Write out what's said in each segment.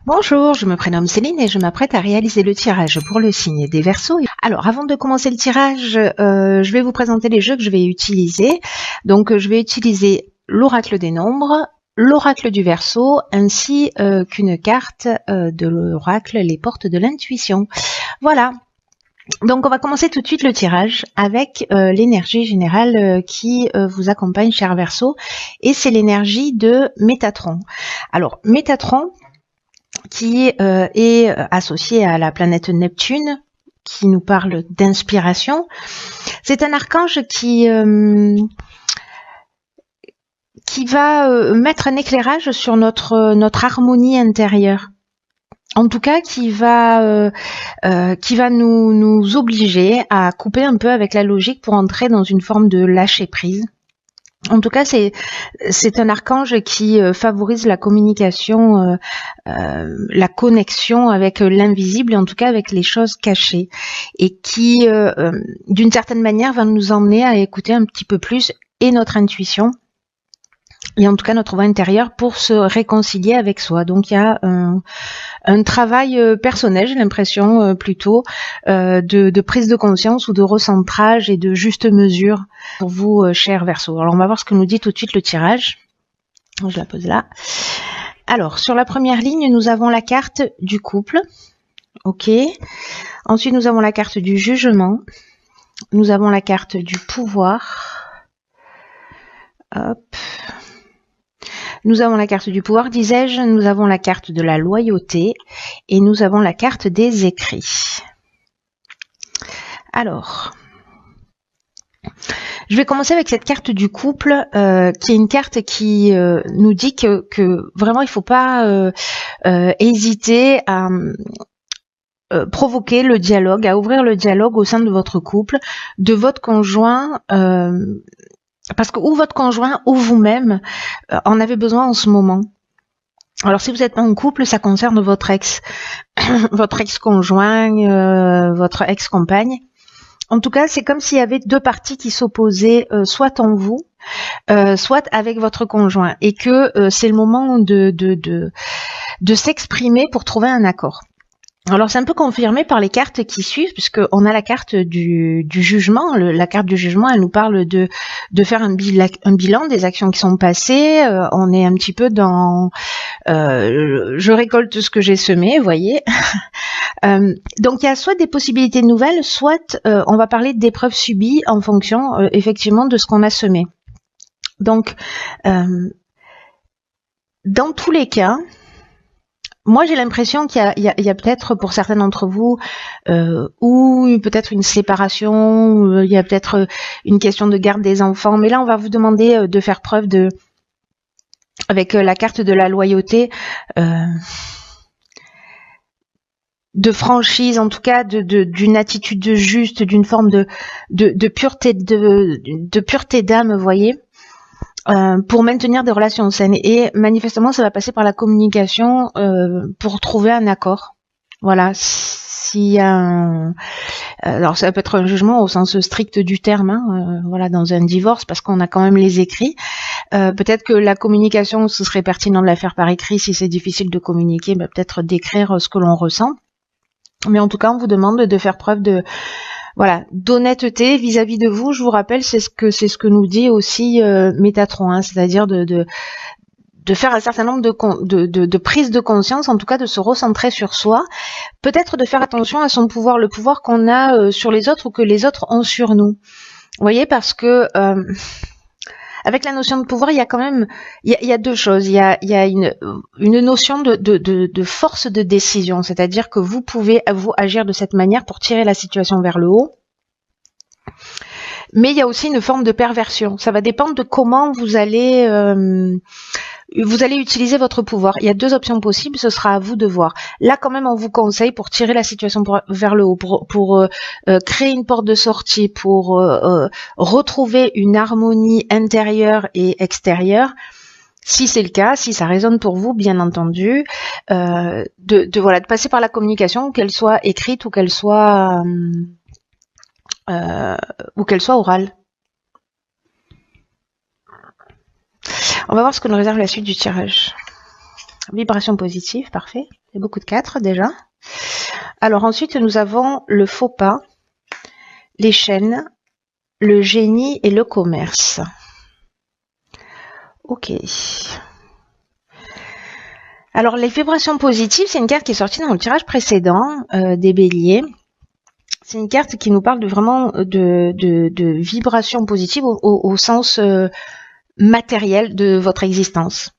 Bonjour, je me prénomme Céline et je m'apprête à réaliser le tirage pour le signe des Verseaux. Alors, avant de commencer le tirage, je vais vous présenter les jeux que je vais utiliser. Donc, je vais utiliser l'oracle des nombres, l'oracle du Verseau, ainsi qu'une carte de l'oracle, les portes de l'intuition. Voilà. Donc, on va commencer tout de suite le tirage avec l'énergie générale qui vous accompagne, cher Verseau, et c'est l'énergie de Métatron. Alors, Métatron, qui est associé à la planète Neptune, qui nous parle d'inspiration. C'est un archange qui va mettre un éclairage sur notre harmonie intérieure. En tout cas, qui va nous obliger à couper un peu avec la logique pour entrer dans une forme de lâcher prise. En tout cas, c'est un archange qui favorise la communication, la connexion avec l'invisible, et en tout cas avec les choses cachées, et qui, d'une certaine manière, va nous emmener à écouter un petit peu plus et notre intuition, et en tout cas notre voix intérieure, pour se réconcilier avec soi. Donc il y a un travail personnel, j'ai l'impression, plutôt de prise de conscience ou de recentrage et de juste mesure pour vous, chers Verseaux. Alors on va voir ce que nous dit tout de suite le tirage. Je la pose là. Alors, sur la première ligne, nous avons la carte du couple. Ok. Ensuite, nous avons la carte du jugement. Nous avons la carte du pouvoir. Hop. Nous avons la carte du pouvoir, disais-je, nous avons la carte de la loyauté et nous avons la carte des écrits. Alors, je vais commencer avec cette carte du couple, qui est une carte qui nous dit que vraiment il ne faut pas hésiter à provoquer le dialogue, à ouvrir le dialogue au sein de votre couple, de votre conjoint, parce que ou votre conjoint ou vous-même en avez besoin en ce moment. Alors si vous êtes en couple, ça concerne votre ex, votre ex-conjoint, votre ex-compagne. En tout cas, c'est comme s'il y avait deux parties qui s'opposaient, soit en vous, soit avec votre conjoint, et que c'est le moment de s'exprimer pour trouver un accord. Alors c'est un peu confirmé par les cartes qui suivent, puisqu'on a la carte du jugement. La carte du jugement, elle nous parle de faire un bilan des actions qui sont passées. On est un petit peu dans je récolte ce que j'ai semé, vous voyez. Donc il y a soit des possibilités nouvelles, soit on va parler d'épreuves subies en fonction effectivement de ce qu'on a semé. Donc dans tous les cas, moi, j'ai l'impression qu'il y a peut-être pour certains d'entre vous, ou peut-être une séparation, il y a peut-être une question de garde des enfants, mais là, on va vous demander de faire preuve avec la carte de la loyauté, de franchise, en tout cas, d'une attitude juste, d'une forme de pureté, de pureté d'âme, vous voyez. Pour maintenir des relations saines. Et manifestement, ça va passer par la communication pour trouver un accord. Voilà. S'il y a alors ça peut être un jugement au sens strict du terme, hein, voilà, dans un divorce, parce qu'on a quand même les écrits. Peut-être que la communication, ce serait pertinent de la faire par écrit. Si c'est difficile de communiquer, peut-être d'écrire ce que l'on ressent. Mais en tout cas, on vous demande de faire preuve d'honnêteté vis-à-vis de vous. Je vous rappelle, c'est ce que nous dit aussi Métatron, hein, c'est-à-dire de faire un certain nombre de prises de conscience, en tout cas de se recentrer sur soi, peut-être de faire attention à son pouvoir, le pouvoir qu'on a sur les autres ou que les autres ont sur nous. Vous voyez, parce que avec la notion de pouvoir, il y a quand même, il y a deux choses. Il y a une notion de force de décision, c'est-à-dire que vous pouvez vous agir de cette manière pour tirer la situation vers le haut. Mais il y a aussi une forme de perversion. Ça va dépendre de comment vous allez utiliser votre pouvoir. Il y a deux options possibles, ce sera à vous de voir. Là, quand même, on vous conseille, pour tirer la situation vers le haut, pour créer une porte de sortie, pour retrouver une harmonie intérieure et extérieure, si c'est le cas, si ça résonne pour vous, bien entendu, de passer par la communication, qu'elle soit écrite ou qu'elle soit orale. On va voir ce que nous réserve la suite du tirage. Vibration positive, parfait. C'est beaucoup de 4 déjà. Alors ensuite, nous avons le faux pas, les chaînes, le génie et le commerce. Ok. Alors les vibrations positives, c'est une carte qui est sortie dans le tirage précédent des béliers. C'est une carte qui nous parle vraiment de vibrations positives au sens matériel de votre existence.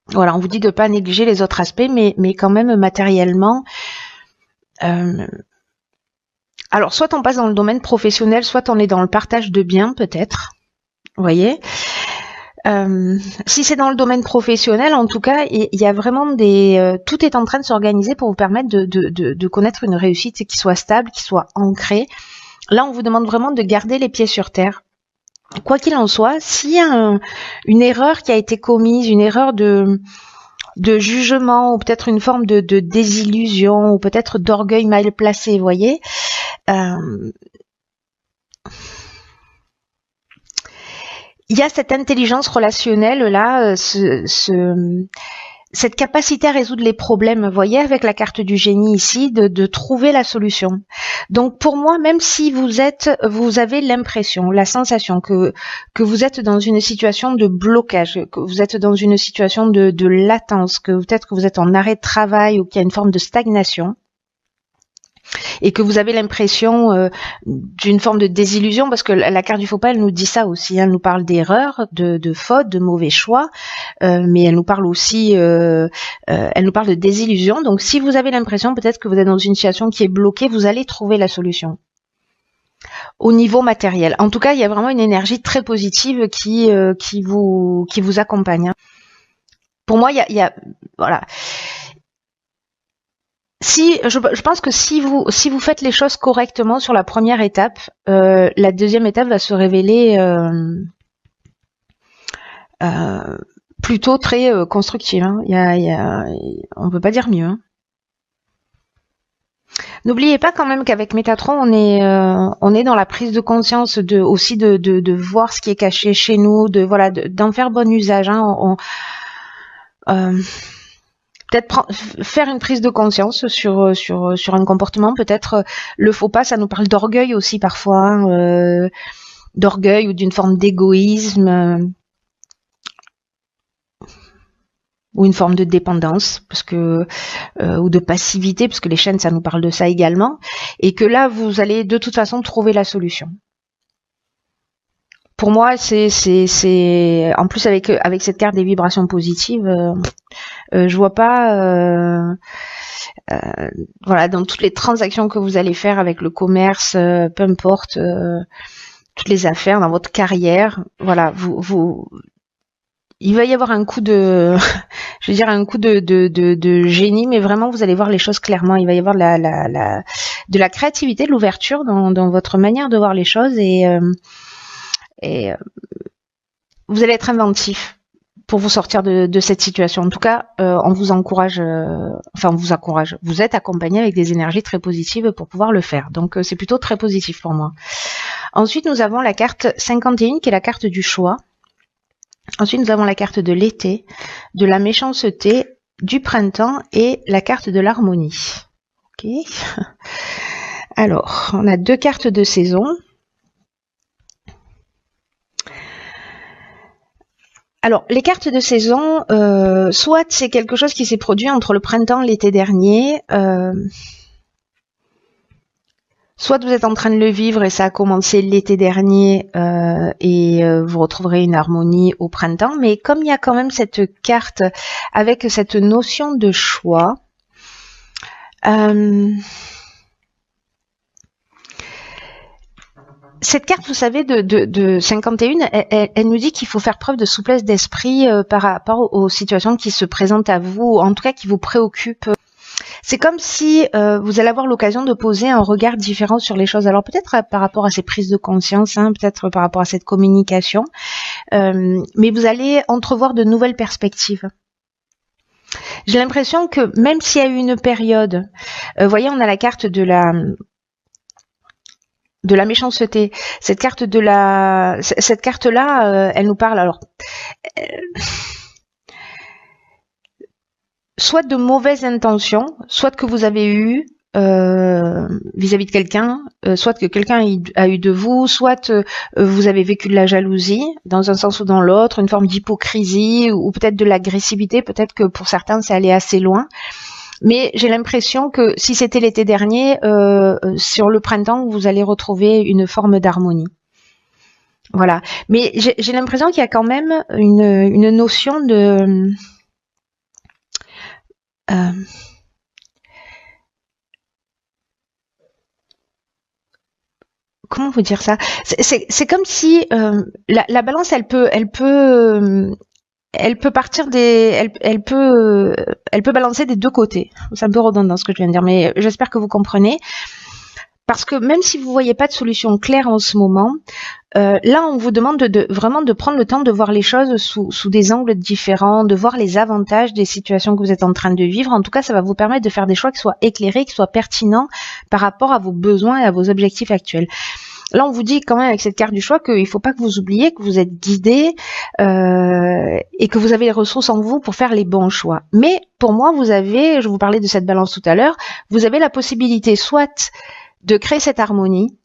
Voilà, on vous dit de ne pas négliger les autres aspects, mais quand même matériellement. Alors, soit on passe dans le domaine professionnel, soit on est dans le partage de biens, peut-être. Vous voyez, si c'est dans le domaine professionnel, en tout cas, il y a vraiment tout est en train de s'organiser pour vous permettre de connaître une réussite qui soit stable, qui soit ancrée. Là, on vous demande vraiment de garder les pieds sur terre. Quoi qu'il en soit, s'il y a une erreur qui a été commise, une erreur de jugement, ou peut-être une forme de désillusion, ou peut-être d'orgueil mal placé, vous voyez, il y a cette intelligence relationnelle là, cette capacité à résoudre les problèmes, vous voyez, avec la carte du génie ici, de trouver la solution. Donc pour moi, même si vous avez l'impression, la sensation que vous êtes dans une situation de blocage, que vous êtes dans une situation de latence, que peut-être que vous êtes en arrêt de travail ou qu'il y a une forme de stagnation, et que vous avez l'impression d'une forme de désillusion, parce que la carte du faux pas, elle nous dit ça aussi, hein, elle nous parle d'erreurs, de fautes, de mauvais choix, mais elle nous parle aussi, elle nous parle de désillusion. Donc si vous avez l'impression peut-être que vous êtes dans une situation qui est bloquée, vous allez trouver la solution au niveau matériel. En tout cas, il y a vraiment une énergie très positive qui vous accompagne, hein. Pour moi, il y a voilà. Je pense que si vous faites les choses correctement sur la première étape, la deuxième étape va se révéler plutôt très constructive, hein. On peut pas dire mieux, hein. N'oubliez pas quand même qu'avec Métatron, on est dans la prise de conscience aussi de voir ce qui est caché chez nous, d'en faire bon usage, hein. Peut-être faire une prise de conscience sur un comportement, peut-être le faux pas, ça nous parle d'orgueil aussi parfois, hein, d'orgueil ou d'une forme d'égoïsme, ou une forme de dépendance, parce que ou de passivité, parce que les chaînes, ça nous parle de ça également, et que là, vous allez de toute façon trouver la solution. Pour moi, c'est en plus avec cette carte des vibrations positives, je vois pas, voilà, dans toutes les transactions que vous allez faire avec le commerce, peu importe, toutes les affaires dans votre carrière, voilà, il va y avoir un coup de, je veux dire un coup de génie, mais vraiment vous allez voir les choses clairement. Il va y avoir de la créativité, de l'ouverture dans votre manière de voir les choses, et vous allez être inventif pour vous sortir de cette situation. En tout cas, on vous encourage, vous êtes accompagné avec des énergies très positives pour pouvoir le faire. Donc c'est plutôt très positif pour moi. Ensuite, nous avons la carte 51 qui est la carte du choix. Ensuite, nous avons la carte de l'été, de la méchanceté, du printemps et la carte de l'harmonie. Ok. Alors, on a 2 cartes de saison. Alors, les cartes de saison, soit c'est quelque chose qui s'est produit entre le printemps et l'été dernier, soit vous êtes en train de le vivre et ça a commencé l'été dernier et vous retrouverez une harmonie au printemps. Mais comme il y a quand même cette carte avec cette notion de choix, cette carte, vous savez, de 51, elle nous dit qu'il faut faire preuve de souplesse d'esprit par rapport aux situations qui se présentent à vous, en tout cas qui vous préoccupent. C'est comme si vous allez avoir l'occasion de poser un regard différent sur les choses. Alors peut-être par rapport à ces prises de conscience, hein, peut-être par rapport à cette communication, mais vous allez entrevoir de nouvelles perspectives. J'ai l'impression que même s'il y a eu une période, voyez, on a la carte de la méchanceté. Cette carte-là, elle nous parle. Alors, soit de mauvaises intentions, soit que vous avez eu vis-à-vis de quelqu'un, soit que quelqu'un a eu de vous, soit vous avez vécu de la jalousie dans un sens ou dans l'autre, une forme d'hypocrisie ou peut-être de l'agressivité, peut-être que pour certains c'est allé assez loin. Mais j'ai l'impression que si c'était l'été dernier, sur le printemps, vous allez retrouver une forme d'harmonie. Voilà. Mais j'ai l'impression qu'il y a quand même une notion de comment vous dire ça? C'est comme si la balance, elle peut partir elle peut balancer des deux côtés. C'est un peu redondant ce que je viens de dire, mais j'espère que vous comprenez. Parce que même si vous voyez pas de solution claire en ce moment, là on vous demande vraiment de prendre le temps de voir les choses sous des angles différents, de voir les avantages des situations que vous êtes en train de vivre. En tout cas, ça va vous permettre de faire des choix qui soient éclairés, qui soient pertinents par rapport à vos besoins et à vos objectifs actuels. Là, on vous dit quand même avec cette carte du choix qu'il ne faut pas que vous oubliez que vous êtes guidé et que vous avez les ressources en vous pour faire les bons choix. Mais pour moi, je vous parlais de cette balance tout à l'heure, vous avez la possibilité soit de créer cette harmonie,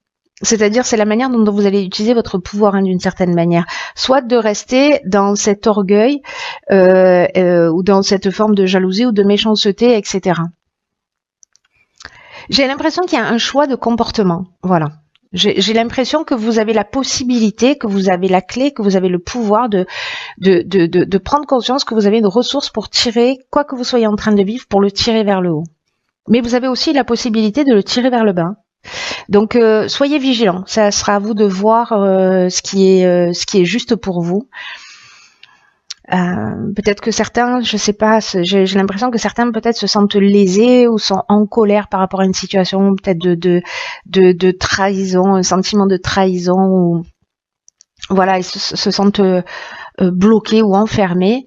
c'est-à-dire c'est la manière dont vous allez utiliser votre pouvoir d'une certaine manière, soit de rester dans cet orgueil ou dans cette forme de jalousie ou de méchanceté, etc. J'ai l'impression qu'il y a un choix de comportement, voilà. J'ai l'impression que vous avez la possibilité, que vous avez la clé, que vous avez le pouvoir de prendre conscience que vous avez une ressource pour tirer, quoi que vous soyez en train de vivre, pour le tirer vers le haut. Mais vous avez aussi la possibilité de le tirer vers le bas. Donc soyez vigilants, ça sera à vous de voir ce qui est juste pour vous. Peut-être que certains, je sais pas, j'ai l'impression que certains peut-être se sentent lésés ou sont en colère par rapport à une situation peut-être de trahison, un sentiment de trahison, ou voilà, ils se sentent bloqués ou enfermés.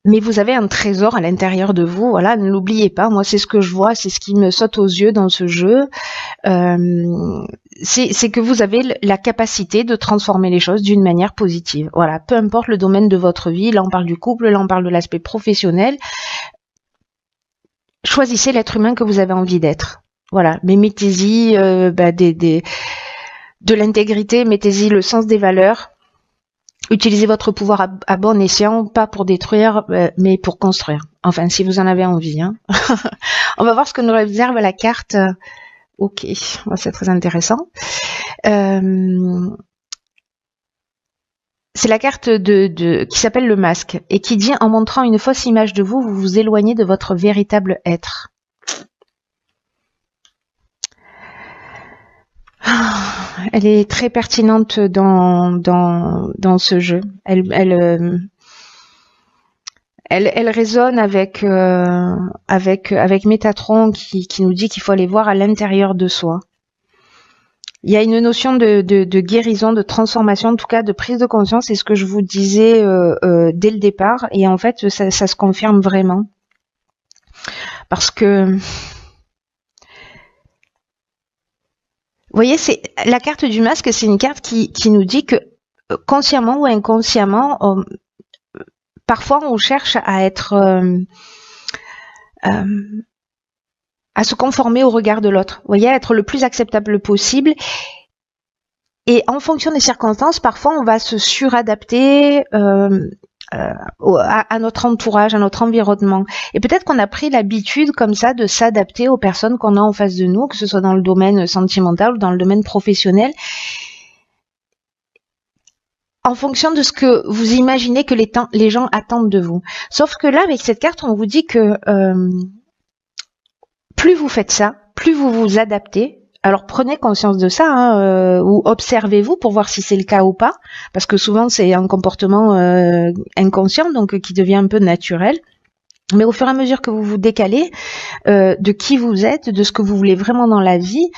Mais vous avez un trésor à l'intérieur de vous, voilà, ne l'oubliez pas. Moi, c'est ce que je vois, c'est ce qui me saute aux yeux dans ce jeu. C'est que vous avez la capacité de transformer les choses d'une manière positive. Voilà, peu importe le domaine de votre vie, là on parle du couple, là on parle de l'aspect professionnel. Choisissez l'être humain que vous avez envie d'être. Voilà, mais mettez-y de l'intégrité, mettez-y le sens des valeurs. Utilisez votre pouvoir à bon escient, pas pour détruire, mais pour construire. Enfin, si vous en avez envie. Hein. On va voir ce que nous réserve la carte. Ok, c'est très intéressant. C'est la carte qui s'appelle le masque et qui dit: en montrant une fausse image de vous, vous vous éloignez de votre véritable être. Elle est très pertinente dans ce jeu. Elle résonne avec Métatron qui nous dit qu'il faut aller voir à l'intérieur de soi. Il y a une notion de guérison, de transformation, en tout cas de prise de conscience. C'est ce que je vous disais dès le départ. Et en fait, ça se confirme vraiment. Parce que... Vous voyez, c'est la carte du masque, c'est une carte qui nous dit que consciemment ou inconsciemment, parfois on cherche à être, à se conformer au regard de l'autre. Vous voyez, à être le plus acceptable possible. Et en fonction des circonstances, parfois on va se suradapter à notre entourage, à notre environnement. Et peut-être qu'on a pris l'habitude comme ça de s'adapter aux personnes qu'on a en face de nous, que ce soit dans le domaine sentimental ou dans le domaine professionnel, en fonction de ce que vous imaginez que les gens attendent de vous. Sauf que là, avec cette carte, on vous dit que plus vous faites ça, plus vous vous adaptez. Alors prenez conscience de ça, ou observez-vous pour voir si c'est le cas ou pas, parce que souvent c'est un comportement inconscient, donc qui devient un peu naturel. Mais au fur et à mesure que vous vous décalez de qui vous êtes, de ce que vous voulez vraiment dans la vie,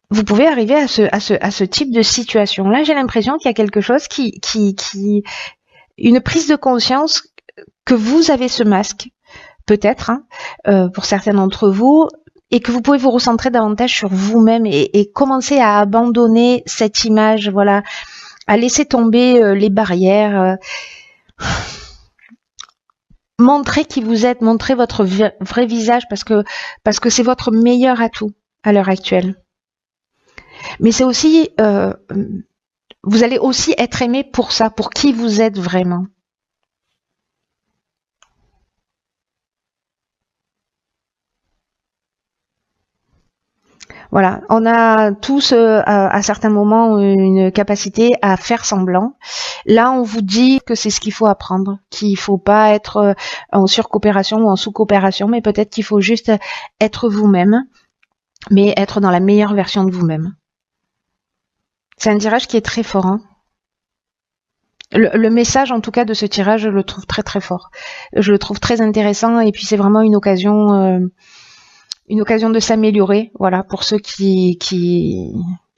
vous pouvez arriver à ce type de situation. Là, j'ai l'impression qu'il y a quelque chose une prise de conscience que vous avez ce masque, peut-être, pour certains d'entre vous, et que vous pouvez vous recentrer davantage sur vous-même et commencer à abandonner cette image, voilà, à laisser tomber les barrières. Montrez qui vous êtes, montrez votre vrai visage parce que c'est votre meilleur atout à l'heure actuelle. Mais c'est aussi, vous allez aussi être aimé pour ça, pour qui vous êtes vraiment. Voilà, on a tous à certains moments une capacité à faire semblant. Là, on vous dit que c'est ce qu'il faut apprendre, qu'il faut pas être en surcoopération ou en sous-coopération, mais peut-être qu'il faut juste être vous-même, mais être dans la meilleure version de vous-même. C'est un tirage qui est très fort. Hein. Le message, en tout cas, de ce tirage, je le trouve très très fort. Je le trouve très intéressant et puis c'est vraiment une occasion de s'améliorer, voilà, pour ceux qui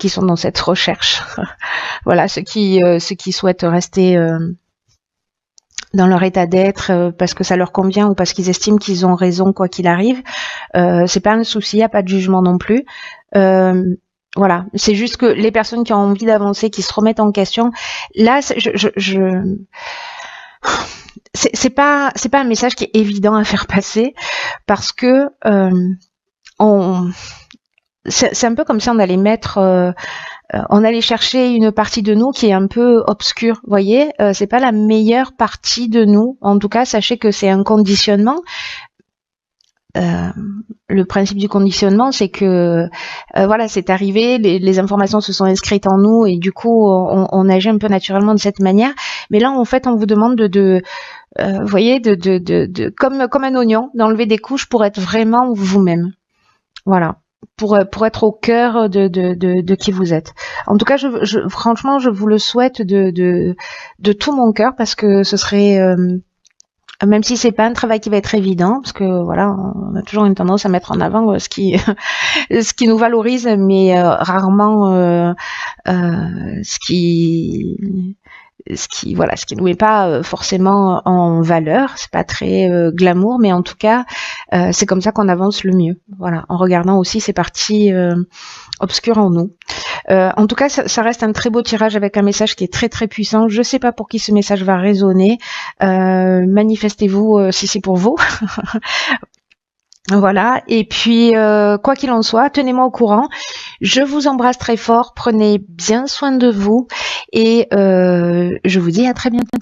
sont dans cette recherche. Voilà, ceux qui souhaitent rester dans leur état d'être parce que ça leur convient ou parce qu'ils estiment qu'ils ont raison quoi qu'il arrive. C'est pas un souci, y a pas de jugement non plus. Voilà, c'est juste que les personnes qui ont envie d'avancer, qui se remettent en question, là, c'est pas un message qui est évident à faire passer parce que c'est un peu comme si on allait on allait chercher une partie de nous qui est un peu obscure, vous voyez, c'est pas la meilleure partie de nous. En tout cas, sachez que c'est un conditionnement. Le principe du conditionnement, c'est que voilà, c'est arrivé, les informations se sont inscrites en nous et du coup, on agit un peu naturellement de cette manière. Mais là, en fait, on vous demande vous voyez, comme un oignon, d'enlever des couches pour être vraiment vous-même. Voilà. Pour être au cœur de qui vous êtes. En tout cas, franchement, je vous le souhaite de tout mon cœur parce que ce serait, même si c'est pas un travail qui va être évident, parce que voilà, on a toujours une tendance à mettre en avant ce qui ce qui nous valorise, mais rarement ce qui nous met pas forcément en valeur. C'est pas très glamour, mais en tout cas, c'est comme ça qu'on avance le mieux. Voilà, en regardant aussi ces parties obscures en nous. En tout cas, ça reste un très beau tirage avec un message qui est très très puissant. Je sais pas pour qui ce message va résonner. Manifestez-vous si c'est pour vous. Voilà, et puis quoi qu'il en soit, tenez-moi au courant. Je vous embrasse très fort, prenez bien soin de vous et je vous dis à très bientôt.